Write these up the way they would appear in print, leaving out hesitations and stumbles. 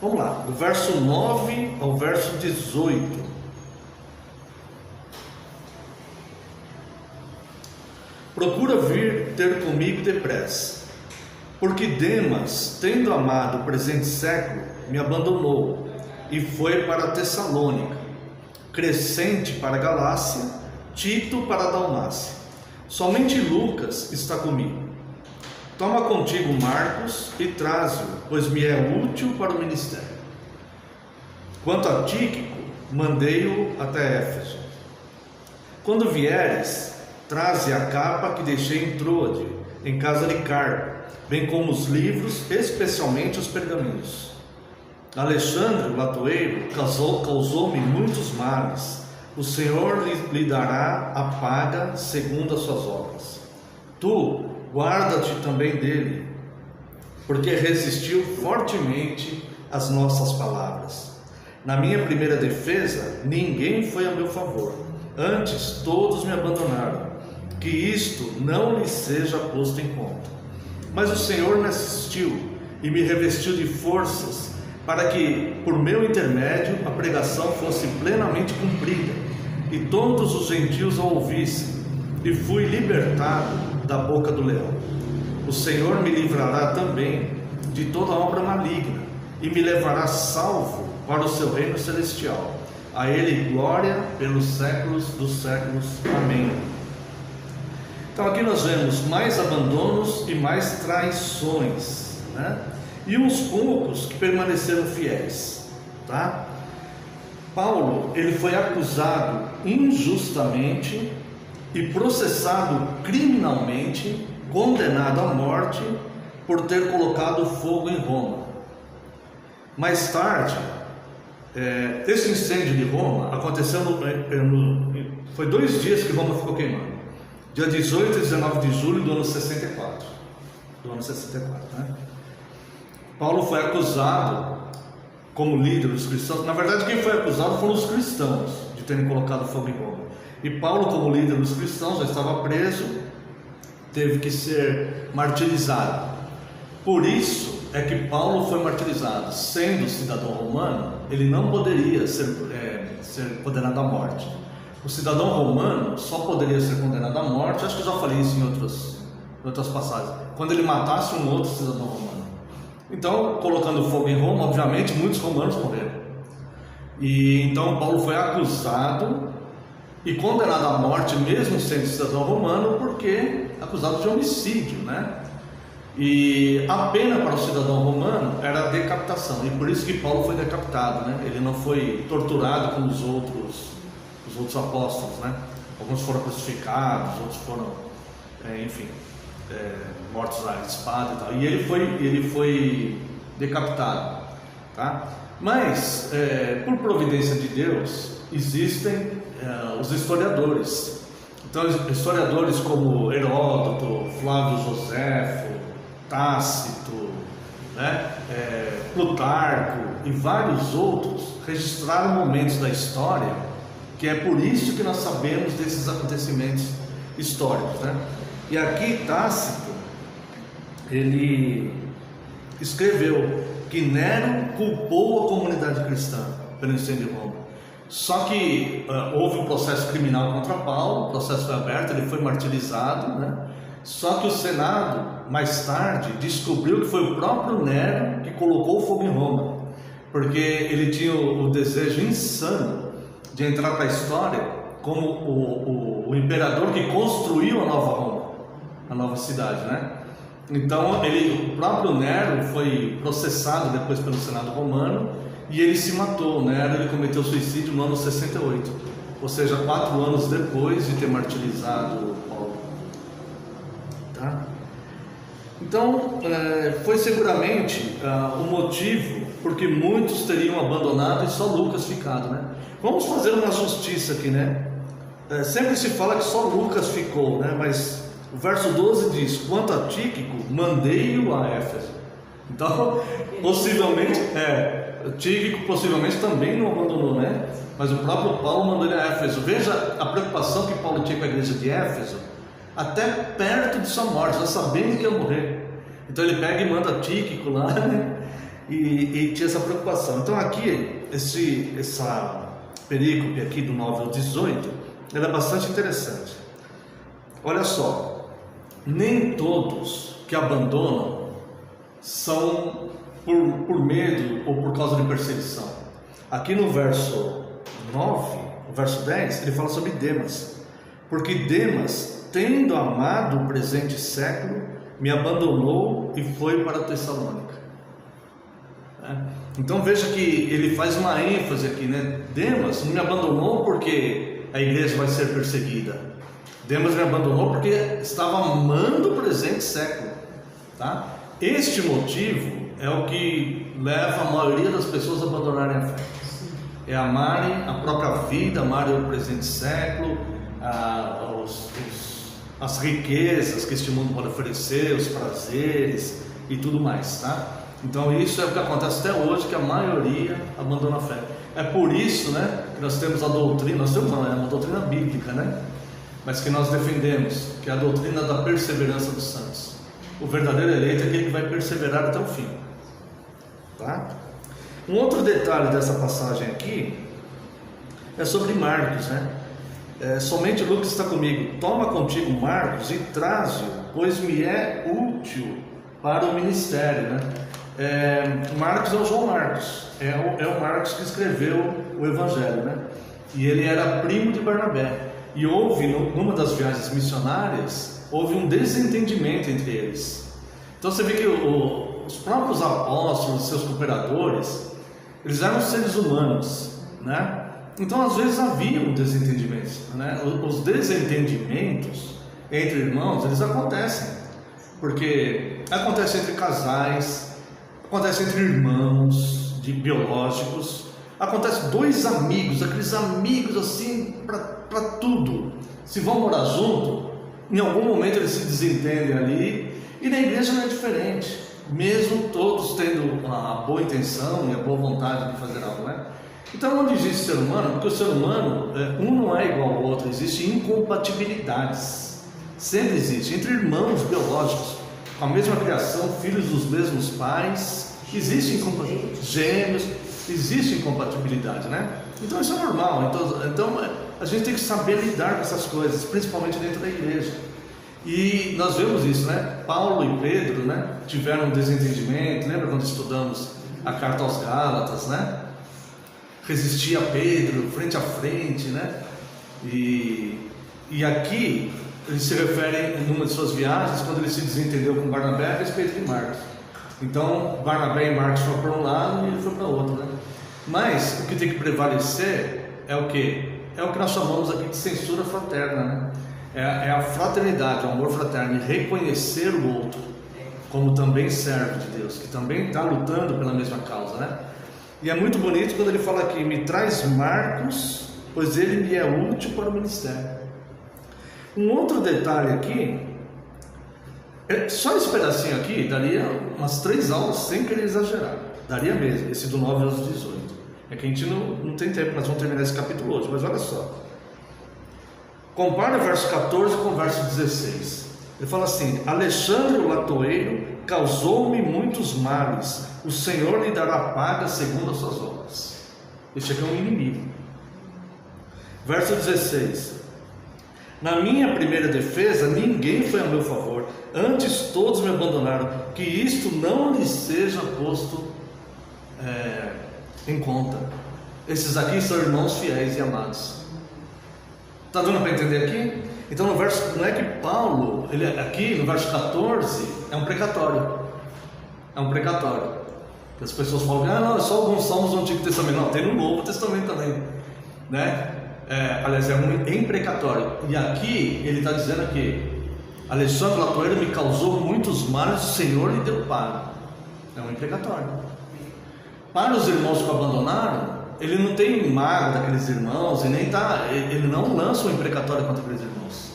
Vamos lá, do verso 9 ao verso 18. Procura vir ter comigo depressa, porque Demas, tendo amado o presente século, me abandonou e foi para Tessalônica, Crescente para a Galácia, Tito para a Dalmácia. Somente Lucas está comigo. Toma contigo Marcos e traze-o, pois me é útil para o ministério. Quanto a Tíquico, mandei-o até Éfeso. Quando vieres, traze a capa que deixei em Troade, em casa de Carpo, bem como os livros, especialmente os pergaminhos. Alexandre, o latoeiro, causou-me muitos males. O Senhor lhe dará a paga segundo as suas obras. Tu, guarda-te também dele, porque resistiu fortemente às nossas palavras. Na minha primeira defesa, ninguém foi a meu favor. Antes, todos me abandonaram. Que isto não lhe seja posto em conta. Mas o Senhor me assistiu e me revestiu de forças, para que, por meu intermédio, a pregação fosse plenamente cumprida, e todos os gentios a ouvissem, e fui libertado da boca do leão. O Senhor me livrará também de toda obra maligna, e me levará salvo para o seu reino celestial. A Ele glória pelos séculos dos séculos. Amém. Então aqui nós vemos mais abandonos e mais traições, né? E uns poucos que permaneceram fiéis, tá? Paulo, ele foi acusado injustamente e processado criminalmente, condenado à morte por ter colocado fogo em Roma. Mais tarde, esse incêndio de Roma aconteceu foi 2 dias que Roma ficou queimando, dia 18 e 19 de julho do ano 64, né? Paulo foi acusado como líder dos cristãos. Na verdade, quem foi acusado foram os cristãos de terem colocado fogo em Roma. E Paulo, como líder dos cristãos, já estava preso, teve que ser martirizado. Por isso é que Paulo foi martirizado. Sendo cidadão romano, ele não poderia ser condenado à morte. O cidadão romano só poderia ser condenado à morte, acho que eu já falei isso em outras passagens, quando ele matasse um outro cidadão romano. Então, colocando fogo em Roma, obviamente, muitos romanos morreram. E então Paulo foi acusado e condenado à morte, mesmo sendo cidadão romano, porque acusado de homicídio, né? E a pena para o cidadão romano era a decapitação, e por isso que Paulo foi decapitado, né? Ele não foi torturado como os outros apóstolos, né? Alguns foram crucificados, outros foram, mortos à espada e tal. E ele foi decapitado, tá? Mas, por providência de Deus, existem os historiadores. Então, historiadores como Heródoto, Flávio Joséfo, Tácito, né? Plutarco e vários outros registraram momentos da história, que é por isso que nós sabemos desses acontecimentos históricos, né? E aqui Tácito, ele escreveu que Nero culpou a comunidade cristã pelo incêndio de Roma. Só que houve um processo criminal contra Paulo, o processo foi aberto, ele foi martirizado, né? Só que o Senado, mais tarde, descobriu que foi o próprio Nero que colocou fogo em Roma, porque ele tinha o desejo insano de entrar para a história como o imperador que construiu a nova Roma, a nova cidade, né? Então o próprio Nero foi processado depois pelo Senado romano e ele se matou. Nero, ele cometeu suicídio no ano 68, ou seja, 4 anos depois de ter martirizado Paulo, tá? Então foi seguramente o motivo porque muitos teriam abandonado e só Lucas ficado, né? Vamos fazer uma justiça aqui, né? Sempre se fala que só Lucas ficou, né? Mas o verso 12 diz: quanto a Tíquico, mandei-o a Éfeso. Então, possivelmente, Tíquico possivelmente também não abandonou, né? Mas o próprio Paulo mandou ele a Éfeso. Veja a preocupação que Paulo tinha com a igreja de Éfeso, até perto de sua morte, já sabendo que ia morrer. Então ele pega e manda Tíquico lá, né? e tinha essa preocupação. Então aqui, essa perícope aqui do 9 ao 18, ela é bastante interessante. Olha só, nem todos que abandonam são por medo ou por causa de perseguição. Aqui no verso 9, o verso 10, ele fala sobre Demas. Porque Demas, tendo amado o presente século, me abandonou e foi para Tessalônica. Então veja que ele faz uma ênfase aqui, né? Demas não me abandonou porque a igreja vai ser perseguida. Demas me abandonou porque estava amando o presente século, tá? Este motivo é o que leva a maioria das pessoas a abandonarem a fé. É amarem a própria vida, amarem o presente século, as riquezas que este mundo pode oferecer, os prazeres e tudo mais, tá? Então isso é o que acontece até hoje, que a maioria abandona a fé. É por isso, né, que nós temos a doutrina, uma doutrina bíblica, né, mas que nós defendemos, que é a doutrina da perseverança dos santos. O verdadeiro eleito é aquele que vai perseverar até o fim, tá? Um outro detalhe dessa passagem aqui é sobre Marcos, né? Somente Lucas está comigo. Toma contigo Marcos e traze-o, pois me é útil para o ministério, né? Marcos é o João Marcos, é o Marcos que escreveu o Evangelho, né? E ele era primo de Barnabé. E houve, numa das viagens missionárias, houve um desentendimento entre eles. Então você vê que os próprios apóstolos, seus cooperadores, eles eram seres humanos, né? Então às vezes havia um desentendimento, né? Os desentendimentos entre irmãos, eles acontecem, porque acontece entre casais, acontece entre irmãos biológicos, acontece dois amigos, aqueles amigos assim para tudo, se vão morar junto, em algum momento eles se desentendem ali, e na igreja não é diferente, mesmo todos tendo a boa intenção e a boa vontade de fazer algo, né? Então onde existe ser humano, porque o ser humano, um não é igual ao outro, existem incompatibilidades, sempre existe, entre irmãos biológicos, com a mesma criação, filhos dos mesmos pais, existem incompatibilidades, gêmeos, existe incompatibilidade, né? Então isso é normal, então a gente tem que saber lidar com essas coisas, principalmente dentro da igreja. E nós vemos isso, né? Paulo e Pedro, né, tiveram um desentendimento. Lembra quando estudamos a carta aos Gálatas, né? Resistia a Pedro frente a frente, né? E aqui eles se referem, numa de suas viagens, quando ele se desentendeu com Barnabé a respeito de Marcos. Então Barnabé e Marcos foram para um lado e ele foi para o outro, né? Mas o que tem que prevalecer é o que? É o que nós chamamos aqui de censura fraterna, né? É a fraternidade, o amor fraterno, e reconhecer o outro como também servo de Deus, que também está lutando pela mesma causa, né? E é muito bonito quando ele fala aqui: me traz Marcos, pois ele me é útil para o ministério. Um outro detalhe aqui, só esse pedacinho aqui daria umas 3 aulas sem querer exagerar, daria mesmo, esse do 9 aos 18. É que a gente não tem tempo, nós vamos terminar esse capítulo hoje, mas olha só. Compara o verso 14 com o verso 16. Ele fala assim: Alexandre o latoeiro causou-me muitos males, o Senhor lhe dará paga segundo as suas obras. Este aqui é um inimigo. Verso 16: Na minha primeira defesa ninguém foi a meu favor, antes todos me abandonaram, que isto não lhes seja posto em conta. Esses aqui são irmãos fiéis e amados. Está dando para entender aqui? Então no verso, não é que Paulo, ele aqui no verso 14, é um precatório. É um precatório. As pessoas falam: não, é só alguns salmos do Antigo Testamento. Não, tem no Novo Testamento também, né? Aliás, é um imprecatório. E aqui ele está dizendo aqui: Alexandre Latoeiro me causou muitos males, o Senhor lhe deu paga. É um imprecatório. Para os irmãos que o abandonaram, ele não tem mágoa daqueles irmãos, e ele não lança um imprecatório contra aqueles irmãos,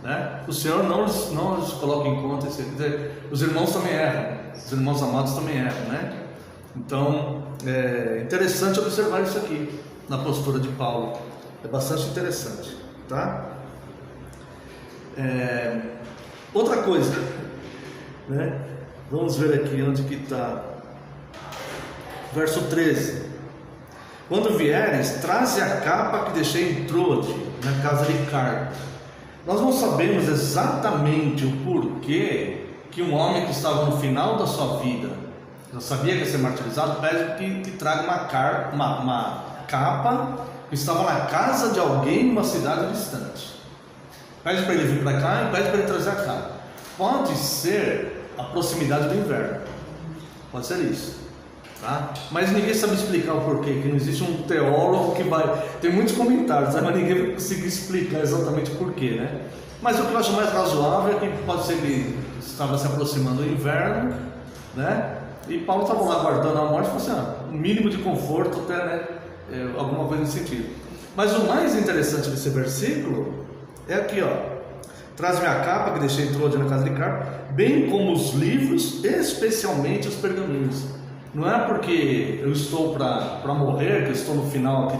né? O Senhor não os coloca em conta. Os irmãos também erram, os irmãos amados também erram, né? Então é interessante observar isso aqui na postura de Paulo, é bastante interessante, tá? Outra coisa, né? Vamos ver aqui onde que está. Verso 13: quando vieres, traze a capa que deixei em Troade, na casa de Carpo. Nós não sabemos exatamente o porquê que um homem que estava no final da sua vida, já sabia que ia ser martirizado, pede que traga uma capa que estava na casa de alguém numa cidade distante. Pede para ele vir para cá e pede para ele trazer a capa. Pode ser a proximidade do inverno, pode ser isso, tá? Mas ninguém sabe explicar o porquê, que não existe um teólogo que vai... Tem muitos comentários, mas ninguém vai conseguir explicar exatamente o porquê, né? Mas o que eu acho mais razoável é que pode ser que estava se aproximando do inverno, né? E Paulo estava lá aguardando a morte, falou assim, um mínimo de conforto até, né? Alguma coisa nesse sentido. Mas o mais interessante desse versículo é aqui, ó: traz-me a capa que deixei em Troade na casa de Carpo, bem como os livros, especialmente os pergaminhos. Não é porque eu estou para morrer, que eu estou no final aqui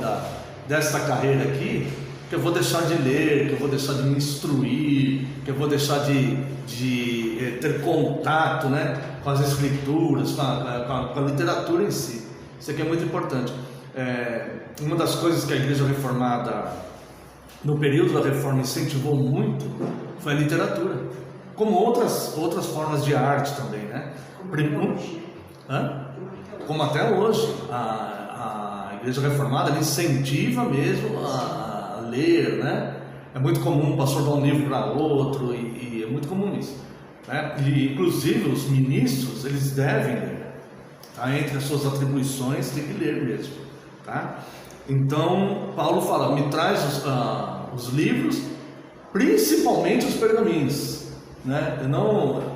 desta carreira aqui, que eu vou deixar de ler, que eu vou deixar de me instruir, que eu vou deixar de ter contato, né, com as escrituras, com a literatura em si. Isso aqui é muito importante. Uma das coisas que a Igreja Reformada, no período da Reforma, incentivou muito foi a literatura, como outras formas de arte também, né? Como até hoje a Igreja Reformada incentiva mesmo a ler, né? É muito comum o pastor dar um livro para outro e é muito comum isso, né? E inclusive os ministros, eles devem ler, tá? Entre as suas atribuições tem que ler mesmo, tá? Então Paulo fala: me traz os livros, principalmente os pergaminhos, né?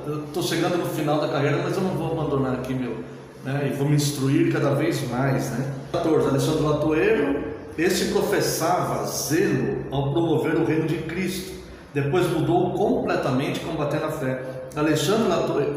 Eu estou chegando no final da carreira, mas eu não vou abandonar aqui e vou me instruir cada vez mais, né? 14. Alexandre Latoeiro: este professava zelo ao promover o reino de Cristo, depois mudou completamente, combatendo a fé. Alexandre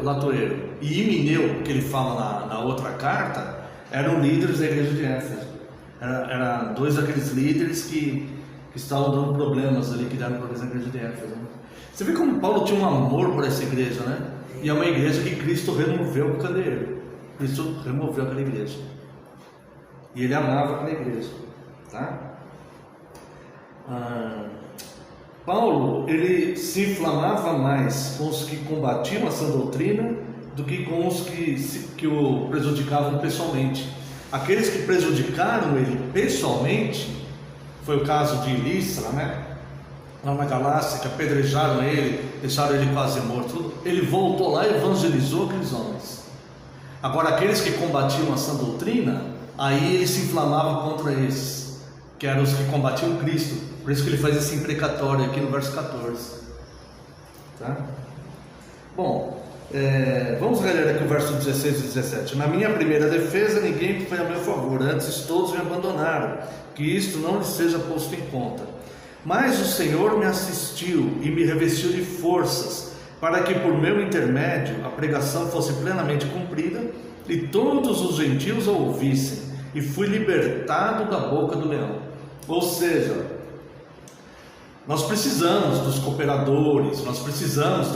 Latoeiro e Himeneu, que ele fala na outra carta, eram líderes da igreja de Éfeso. Eram dois daqueles líderes que estavam dando problemas ali, que deram problemas na igreja de Éfeso, né? Você vê como Paulo tinha um amor por essa igreja, né? E é uma igreja que Cristo removeu o candeeiro. Cristo removeu aquela igreja e ele amava aquela igreja, tá? Paulo, ele se inflamava mais com os que combatiam a sã doutrina do que com os que o prejudicavam pessoalmente. Aqueles que prejudicaram ele pessoalmente, foi o caso de Listra, né? Lá na Galácia, que apedrejaram ele, deixaram ele quase morto. Ele voltou lá e evangelizou aqueles homens. Agora, aqueles que combatiam a sã doutrina, aí ele se inflamava contra esses, que eram os que combatiam Cristo. Por isso que ele faz esse imprecatório aqui no verso 14, tá? Bom, vamos reler aqui o verso 16 e 17. Na minha primeira defesa, ninguém foi a meu favor, antes todos me abandonaram, que isto não lhes seja posto em conta. Mas o Senhor me assistiu e me revestiu de forças, para que por meu intermédio a pregação fosse plenamente cumprida e todos os gentios a ouvissem, e fui libertado da boca do leão. Ou seja, nós precisamos dos cooperadores, nós precisamos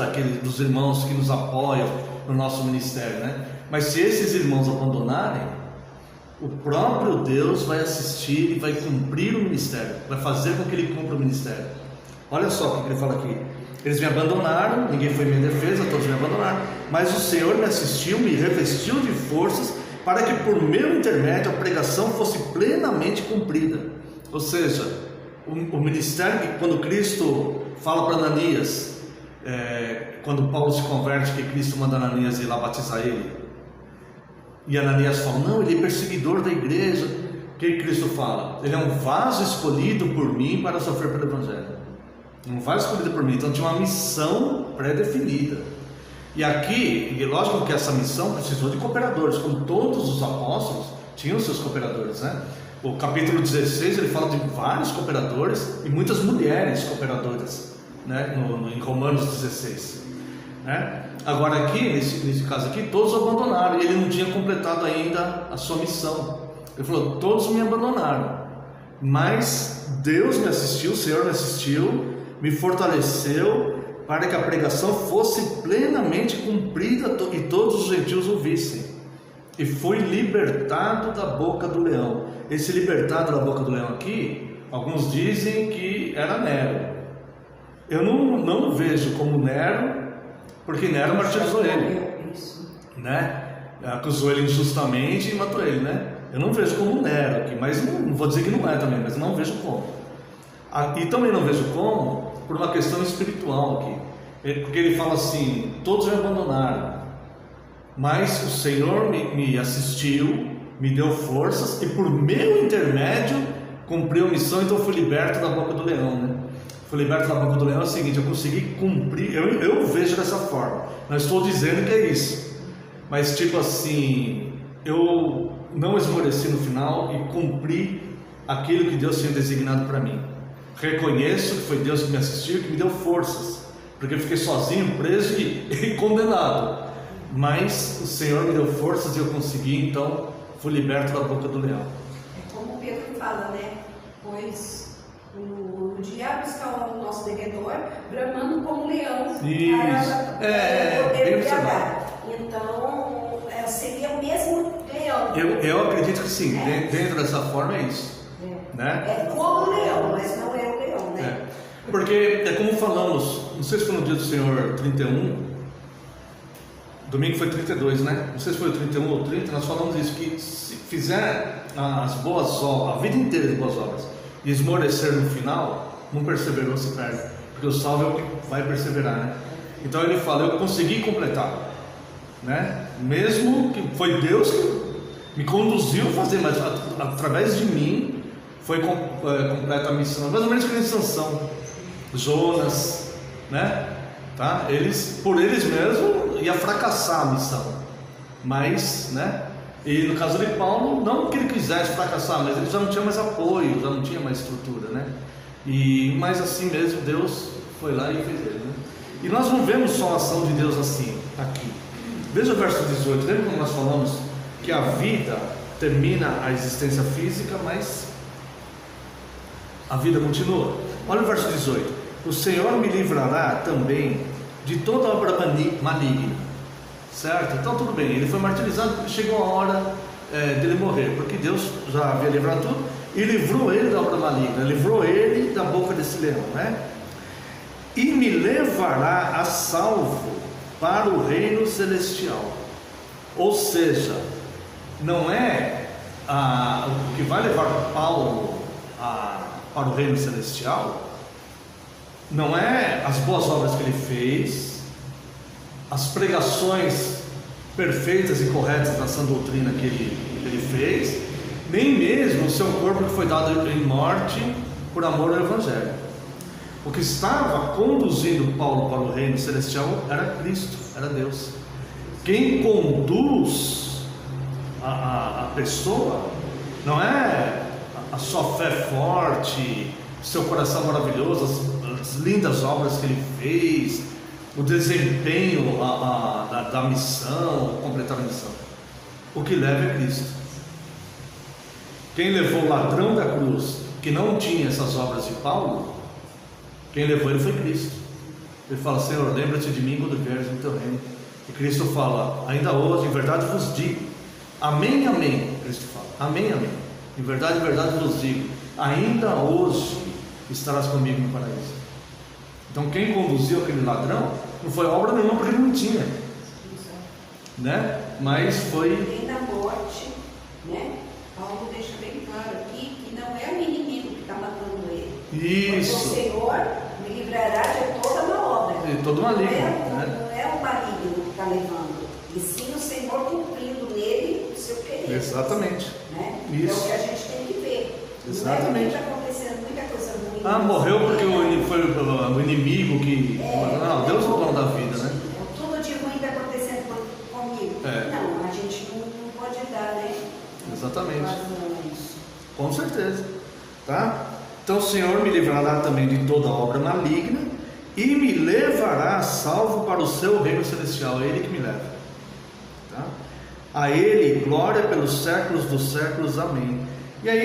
dos irmãos que nos apoiam no nosso ministério, né? Mas se esses irmãos abandonarem, o próprio Deus vai assistir e vai cumprir o ministério, vai fazer com que ele cumpra o ministério. Olha só o que ele fala aqui: eles me abandonaram, ninguém foi em minha defesa, todos me abandonaram, mas o Senhor me assistiu, me revestiu de forças, para que por meu intermédio a pregação fosse plenamente cumprida. Ou seja, o ministério que, quando Cristo fala para Ananias, quando Paulo se converte, que Cristo manda Ananias ir lá batizar ele, e Ananias fala: não, ele é perseguidor da igreja. O que Cristo fala? Ele é um vaso escolhido por mim para sofrer pelo evangelho. Um vaso escolhido por mim, então tinha uma missão pré-definida. E aqui, lógico que essa missão precisou de cooperadores, como todos os apóstolos tinham seus cooperadores, né? O capítulo 16 ele fala de vários cooperadores e muitas mulheres cooperadoras, né? Em Romanos 16, né? Agora aqui, nesse caso aqui, todos abandonaram, e ele não tinha completado ainda a sua missão. Ele falou: todos me abandonaram, mas Deus me assistiu, o Senhor me assistiu, me fortaleceu, para que a pregação fosse plenamente cumprida e todos os gentios ouvissem. e fui libertado da boca do leão. Esse libertado da boca do leão aqui, alguns dizem que era Nero. Eu não vejo como Nero, porque Nero martirizou ele, né? Acusou ele injustamente e matou ele, né? Eu não vejo como Nero aqui, mas não vou dizer que não é também, mas não vejo como. E também não vejo como por uma questão espiritual aqui, porque ele fala assim: todos me abandonaram, mas o Senhor me assistiu, me deu forças e por meu intermédio cumpriu a missão, então eu fui liberto da boca do leão, né? Fui liberto da boca do leão é o seguinte: eu consegui cumprir, eu vejo dessa forma, não estou dizendo que é isso, mas tipo assim, eu não esmoreci no final e cumpri aquilo que Deus tinha designado para mim. Reconheço que foi Deus que me assistiu, que me deu forças, porque eu fiquei sozinho, preso e condenado, mas o Senhor me deu forças e eu consegui, então fui liberto da boca do leão. É como Pedro fala, né? Pois o diabo está o nosso devedor, bramando como um leão. Isso, bem observado. Então, seria o mesmo leão. Eu acredito que sim, dentro dessa forma é isso. Né? É como leão, mas não é o leão, né? Porque é como falamos, não sei se foi no dia do Senhor 31, domingo foi 32, né? Não sei se foi o 31 ou 30, nós falamos isso, que se fizer as boas obras, a vida inteira de boas obras, e esmorecer no final, não perseverou, se perde, porque o salvo é o que vai perseverar, né? Então ele fala: eu consegui completar, né? Mesmo que foi Deus que me conduziu a fazer, mas através de mim foi completa a missão. Mais ou menos que nem Sansão, Jonas, né? Tá? Por eles mesmos ia fracassar a missão, mas, né? E no caso de Paulo, não que ele quisesse fracassar, mas ele já não tinha mais apoio, já não tinha mais estrutura, né? Mas assim mesmo Deus foi lá e fez ele, né? E nós não vemos só a ação de Deus assim aqui. Veja o verso 18. Lembra como nós falamos que a vida termina a existência física, mas a vida continua? Olha o verso 18: o Senhor me livrará também de toda obra maligna. Certo? Então tudo bem, ele foi martirizado porque chegou a hora dele morrer, porque Deus já havia livrado tudo e livrou ele da obra maligna, livrou ele da boca desse leão, né? E me levará a salvo para o reino celestial. Ou seja, não é o que vai levar Paulo para o reino celestial, não é as boas obras que ele fez, as pregações perfeitas e corretas da sã doutrina que ele fez, nem mesmo o seu corpo que foi dado em morte por amor ao Evangelho. O que estava conduzindo Paulo para o reino celestial era Cristo, era Deus. Quem conduz a pessoa não é a sua fé forte, seu coração maravilhoso, as lindas obras que ele fez, o desempenho da missão, completar a missão. O que leva é Cristo. Quem levou o ladrão da cruz, que não tinha essas obras de Paulo, quem levou ele foi Cristo. Ele fala: Senhor, lembra-te de mim quando vieres no teu reino. E Cristo fala: ainda hoje, em verdade vos digo, amém, amém. Cristo fala: amém, amém. Em verdade vos digo, ainda hoje estarás comigo no paraíso. Então quem conduziu aquele ladrão não foi obra nenhuma, porque ele não tinha, né? Mas foi além da morte, né? Paulo deixa bem claro aqui que não é o inimigo que está matando ele. Isso. O Senhor me livrará de toda uma obra. De todo maligno, não é o maligno que está levando, e sim o Senhor cumprindo nele o seu querer. Exatamente. Né? Isso. É o que a gente tem que ver. Exatamente. Não é que está acontecendo muita coisa ruim. Morreu porque foi o inimigo que... Não, Deus é o dono da vida, né? Tudo de ruim está acontecendo comigo. Não, a gente não pode dar, né? Exatamente. Com certeza. Tá? Então o Senhor me livrará também de toda obra maligna e me levará salvo para o seu reino celestial. É Ele que me leva. Tá? A Ele glória pelos séculos dos séculos. Amém. E aí